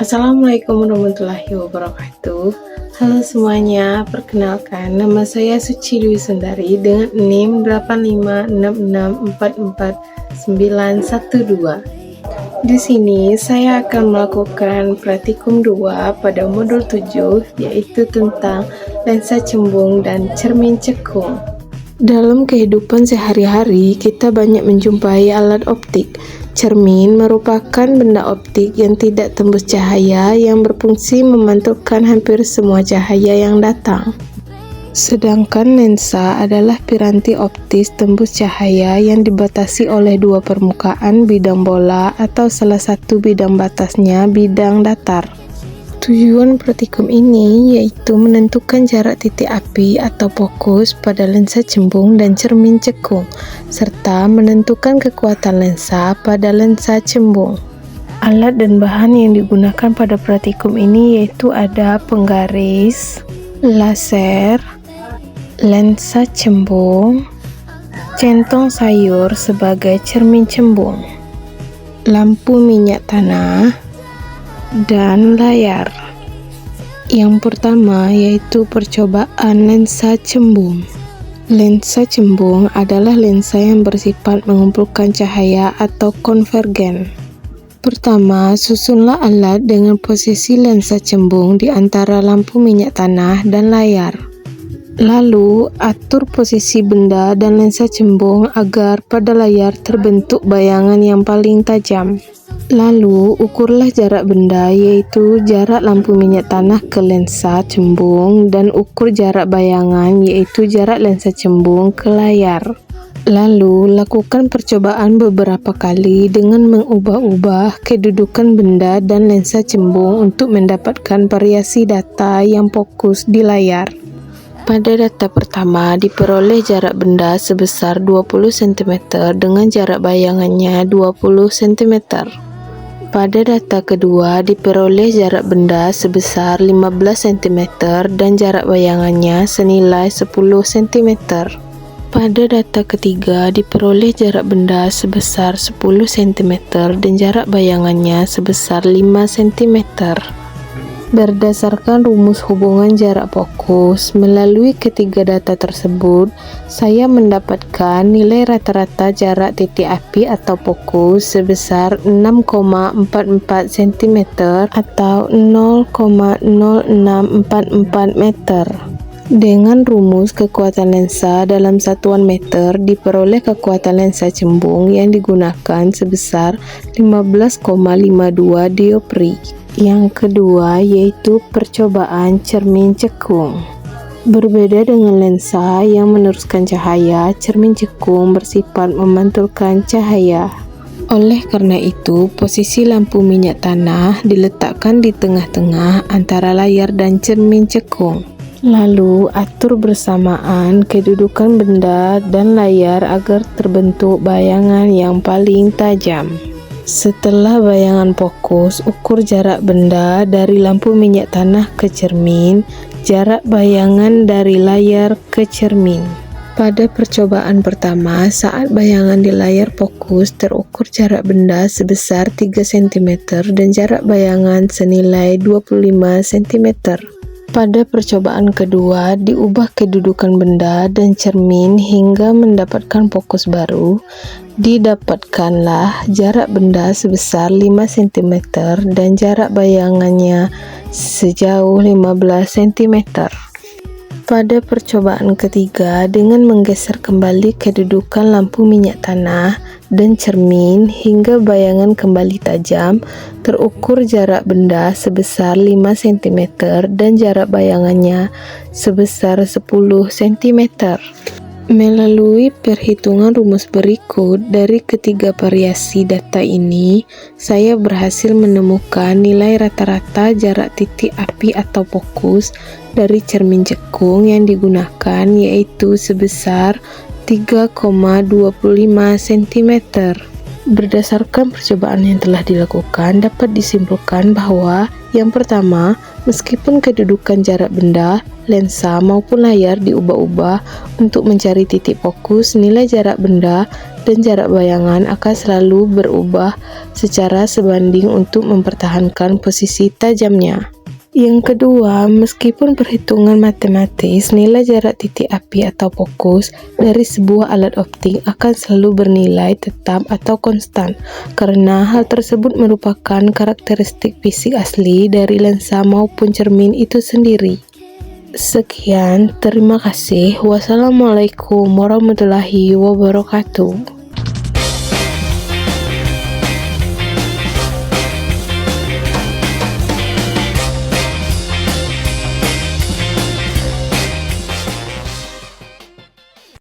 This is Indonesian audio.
Assalamualaikum warahmatullahi wabarakatuh. Halo semuanya, perkenalkan nama saya Suci Dwi Sundari dengan NIM 8566444912. Di sini saya akan melakukan praktikum 2 pada modul 7, yaitu tentang lensa cembung dan cermin cekung. Dalam kehidupan sehari-hari, kita banyak menjumpai alat optik. Cermin merupakan benda optik yang tidak tembus cahaya yang berfungsi memantulkan hampir semua cahaya yang datang. Sedangkan lensa adalah piranti optis tembus cahaya yang dibatasi oleh dua permukaan bidang bola atau salah satu bidang batasnya bidang datar. Tujuan praktikum ini yaitu menentukan jarak titik api atau fokus pada lensa cembung dan cermin cekung, serta menentukan kekuatan lensa pada lensa cembung. Alat dan bahan yang digunakan pada praktikum ini yaitu ada penggaris, laser, lensa cembung, centong sayur sebagai cermin cembung, lampu minyak tanah, dan layar. Yang pertama yaitu percobaan lensa cembung. Lensa cembung adalah lensa yang bersifat mengumpulkan cahaya atau konvergen. Pertama, susunlah alat dengan posisi lensa cembung di antara lampu minyak tanah dan layar. Lalu, atur posisi benda dan lensa cembung agar pada layar terbentuk bayangan yang paling tajam. Lalu, ukurlah jarak benda, yaitu jarak lampu minyak tanah ke lensa cembung, dan ukur jarak bayangan, yaitu jarak lensa cembung ke layar. Lalu, lakukan percobaan beberapa kali dengan mengubah-ubah kedudukan benda dan lensa cembung untuk mendapatkan variasi data yang fokus di layar. Pada data pertama, diperoleh jarak benda sebesar 20 cm dengan jarak bayangannya 20 cm. Pada data kedua, diperoleh jarak benda sebesar 15 cm dan jarak bayangannya senilai 10 cm. Pada data ketiga, diperoleh jarak benda sebesar 10 cm dan jarak bayangannya sebesar 5 cm. Berdasarkan rumus hubungan jarak fokus, melalui ketiga data tersebut, saya mendapatkan nilai rata-rata jarak titik api atau fokus sebesar 6,44 cm atau 0,0644 meter. Dengan rumus kekuatan lensa dalam satuan meter, diperoleh kekuatan lensa cembung yang digunakan sebesar 15,52 dioptri. Yang kedua yaitu percobaan cermin cekung. Berbeda dengan lensa yang meneruskan cahaya, cermin cekung bersifat memantulkan cahaya. Oleh karena itu, posisi lampu minyak tanah diletakkan di tengah-tengah antara layar dan cermin cekung. Lalu, atur bersamaan kedudukan benda dan layar agar terbentuk bayangan yang paling tajam. Setelah bayangan fokus, ukur jarak benda dari lampu minyak tanah ke cermin, jarak bayangan dari layar ke cermin. Pada percobaan pertama, saat bayangan di layar fokus terukur jarak benda sebesar 3 cm dan jarak bayangan senilai 25 cm. Pada percobaan kedua, diubah kedudukan benda dan cermin hingga mendapatkan fokus baru. Didapatkanlah jarak benda sebesar 5 cm dan jarak bayangannya sejauh 15 cm. Pada percobaan ketiga, dengan menggeser kembali kedudukan lampu minyak tanah dan cermin hingga bayangan kembali tajam, terukur jarak benda sebesar 5 cm dan jarak bayangannya sebesar 10 cm. Melalui perhitungan rumus berikut dari ketiga variasi data ini, saya berhasil menemukan nilai rata-rata jarak titik api atau fokus dari cermin cekung yang digunakan, yaitu sebesar 3,25 cm. Berdasarkan percobaan yang telah dilakukan, dapat disimpulkan bahwa yang pertama, meskipun kedudukan jarak benda, lensa maupun layar diubah-ubah untuk mencari titik fokus, nilai jarak benda dan jarak bayangan akan selalu berubah secara sebanding untuk mempertahankan posisi tajamnya. Yang kedua, meskipun perhitungan matematis, nilai jarak titik api atau fokus dari sebuah alat optik akan selalu bernilai tetap atau konstan, karena hal tersebut merupakan karakteristik fisik asli dari lensa maupun cermin itu sendiri. Sekian, terima kasih. Wassalamualaikum warahmatullahi wabarakatuh.